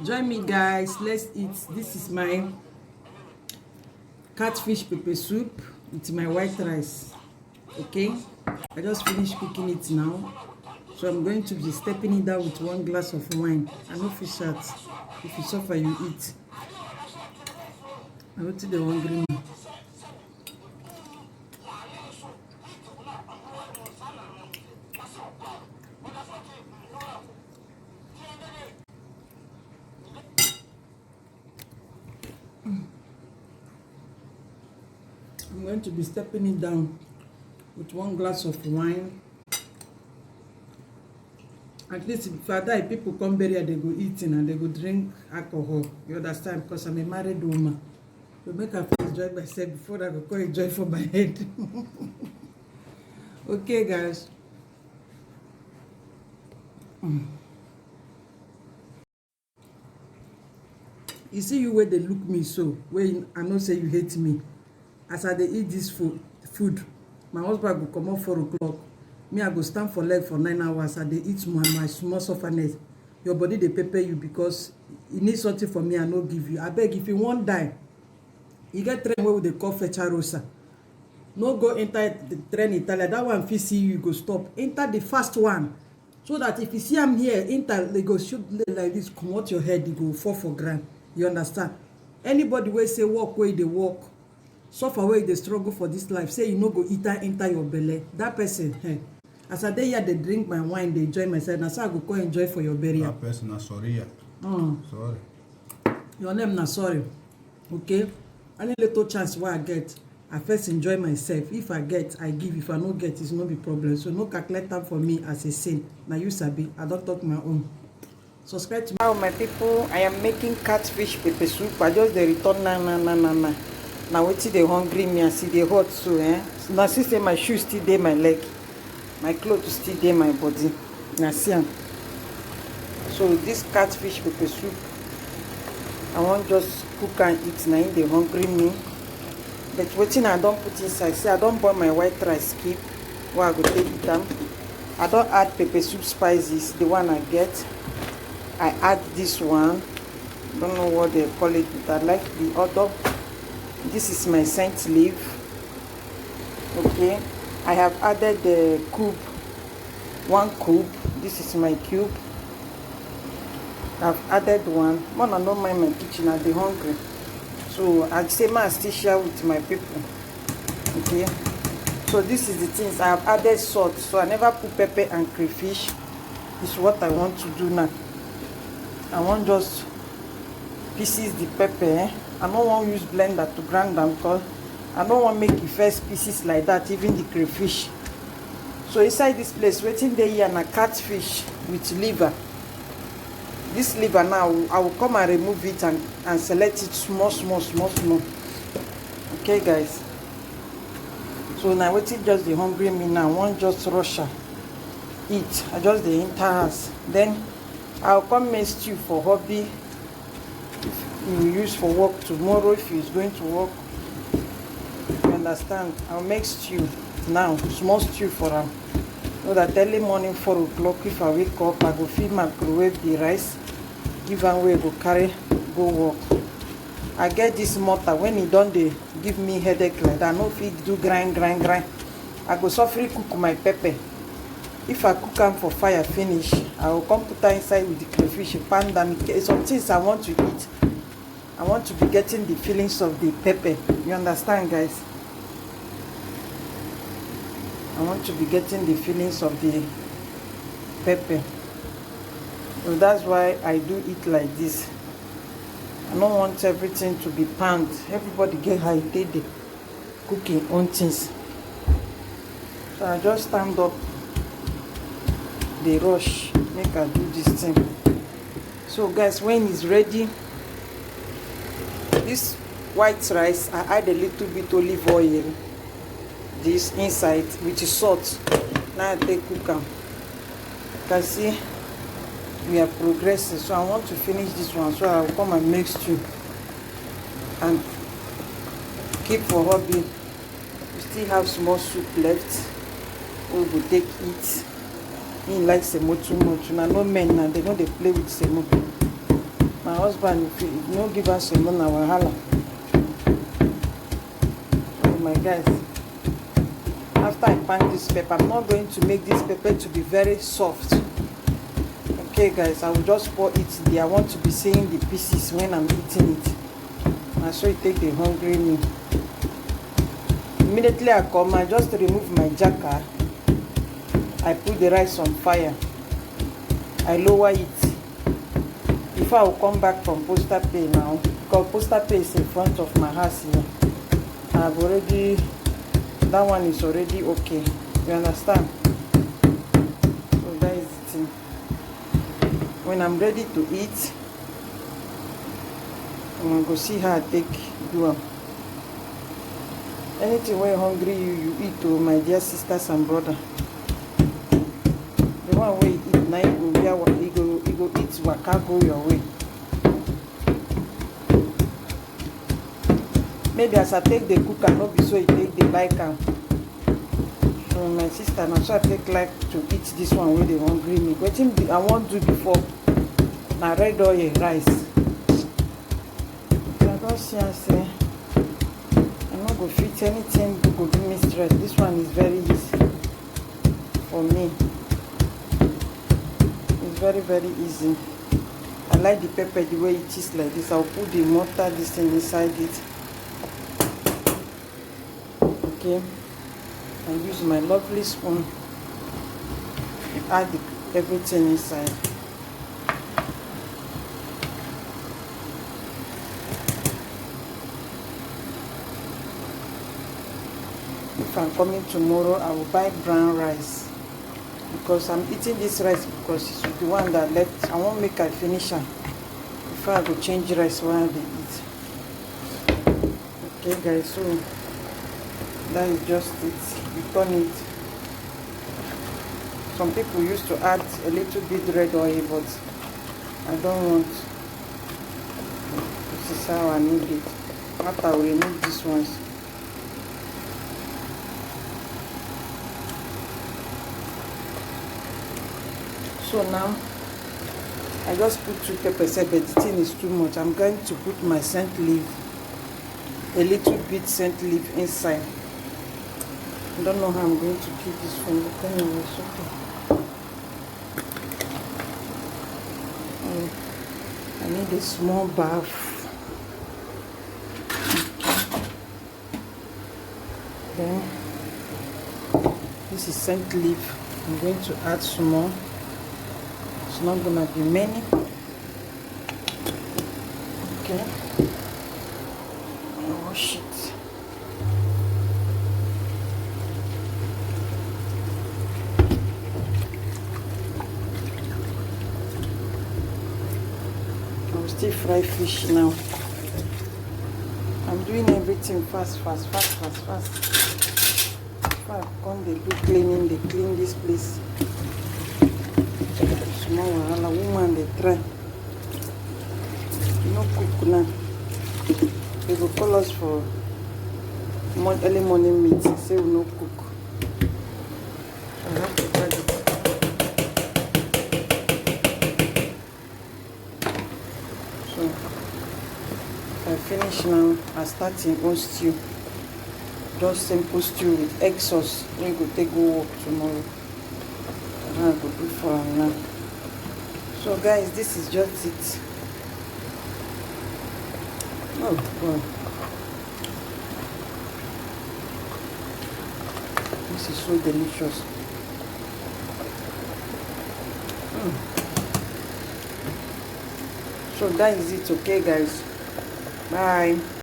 Join me, guys. Let's eat. This is my catfish pepper soup with my white rice. Okay, I just finished cooking it now, so I'm going to be stepping it down with 1 glass of wine. I know fish out. If you suffer, you eat. I want to the hungry. I'm going to be stepping it down with 1 glass of wine. At least if I die, people come bury and they go eating and they go drink alcohol. You understand? Because I'm a married woman. To make her enjoy myself before I go call enjoy for my head. Okay, guys. You see you where they look me so, where I know say you hate me. As I dey eat this food, my husband go come up 4 o'clock. Me, I go stand for leg for 9 hours. I dey eat my small sufferness. Your body dey pepper you because you need something for me I no give you. I beg, if you won't die, you get train where they call Fecciarosa. No go enter the train Italia. That one fit see you go stop. Enter the first one. So that if you see I'm here, enter, they go shoot like this, come out your head, you go fall for ground. You understand? Anybody wey say walk where they walk, suffer where they struggle for this life, say you no go enter your belly. That person, hey. As I dey here, they drink my wine, they enjoy myself. Now so I go go enjoy for your burial. That person na sorry. Sorry. Your name na sorry. Okay? Any little chance where I get, I first enjoy myself. If I get, I give. If I no get, it's no be problem. So no calculate time for me as a sin. Now you sabi, I don't talk my own. Subscribe to me. Now my people, I am making catfish pepper soup. I just the return na. Now wetin dey hungry me, I see dey hot so Now see say my shoes still dey my leg, my clothes still dey my body. Now see am. So this catfish pepper soup, I want just cook and eat. Now dey hungry me. But wetin I don't put inside, see I don't boil my white rice keep. Where I go take it down. I don't add pepper soup spices, the one I get. I add this one. Don't know what they call it, but I like the other. This is my scent leaf. Okay, I have added the cube, 1 cube. This is my cube. I've added one. Man, I don't mind my kitchen. I'll be hungry, so I'd say I still share with my people. Okay, so this is the things I have added. Salt, so I never put pepper and crayfish. This is what I want to do now. I want just pieces the pepper. I don't want to use blender to grind them because I don't want to make the first pieces like that, even the crayfish. So inside this place, waiting there here, and a catfish with liver. This liver now, I will come and remove it and select it small. Okay, guys. So now waiting just the hungry me now. I want just rush eat. I just the entire house. Then I'll come make stew for hobby. You use for work tomorrow if he's going to work. You understand? I'll make stew now, small stew for him. So that early morning 4 o'clock, if I wake up, I go feed microwave the rice, give away, go carry, go work. I get this mortar when he done they give me headache like that. No fit do grind. I go suffer cook my pepper. If I cook them for fire finish, I will come put her inside with the crayfish, pan them. Some things I want to eat. I want to be getting the feelings of the pepper. You understand, guys? I want to be getting the feelings of the pepper. So that's why I do it like this. I don't want everything to be panned. Everybody get how they dey cooking own things. So I just stand up, the rush, make I do this thing. So guys, when it's ready, this white rice, I add a little bit olive oil, this inside with salt. Now I take cook them. You can see we are progressing. So I want to finish this one, so I will come and make stew and keep for hobby. We still have small soup left. We will take it. Me like semo too much. Now no men now, they know they play with semo. my husband if he no give us some na wahala. Oh my guys, after I pan this pepper, I'm not going to make this pepper to be very soft. Okay guys, I will just pour it there. I want to be seeing the pieces when I'm eating it, and so it take the hungry me. Immediately I come, I just remove my jacker, I put the rice on fire, I lower it before I will come back from Poster Pay now, because Poster Pay is in front of my house here. I've already, that one is already okay, you understand? So that is the thing. When I'm ready to eat, I'm gonna go see how I take do am. Anything when you're hungry, you eat, oh my dear sisters and brother. The one way you eat now, you go eat waka go your way. Maybe as I take the cook and not be so you take the like am. So my sister now, so I take like to eat this one where they hungry me. Wetin I want to do before na red oil rice. I don't see I say I no go fit anything go give me stress. This one is very easy for me. It's very, very easy. I like the pepper the way it is like this. I'll put the mortar this thing inside it. Okay. And use my lovely spoon and add everything inside. If I'm coming tomorrow, I will buy brown rice, because I'm eating this rice because it's the one that left. I won't make I finish am before I go change rice while they eat. Okay guys, so that is just it. You turn it. Some people used to add a little bit red oil, but I don't want. This is how I need it. After I will remove these ones. So now I just put 2 peppers, but the thing is too much. I'm going to put my scent leaf, a little bit scent leaf inside. I don't know how I'm going to keep this one, but anyway, it's okay. I need a small bath. Then this is scent leaf. I'm going to add some more. It's not gonna be many. Okay. I'll wash it. I'll still fry fish now. I'm doing everything fast. If I come, they do cleaning, they clean this place. Small wahala, woman they try. You no cook now. They go call us for early morning meeting, say we no cook. So I have to try it. So if I finish now, I start in own stew. Just simple stew with egg sauce. We go take go work tomorrow. I go do for now. So guys, this is just it. Oh God, this is so delicious. So that is it. Okay guys, bye.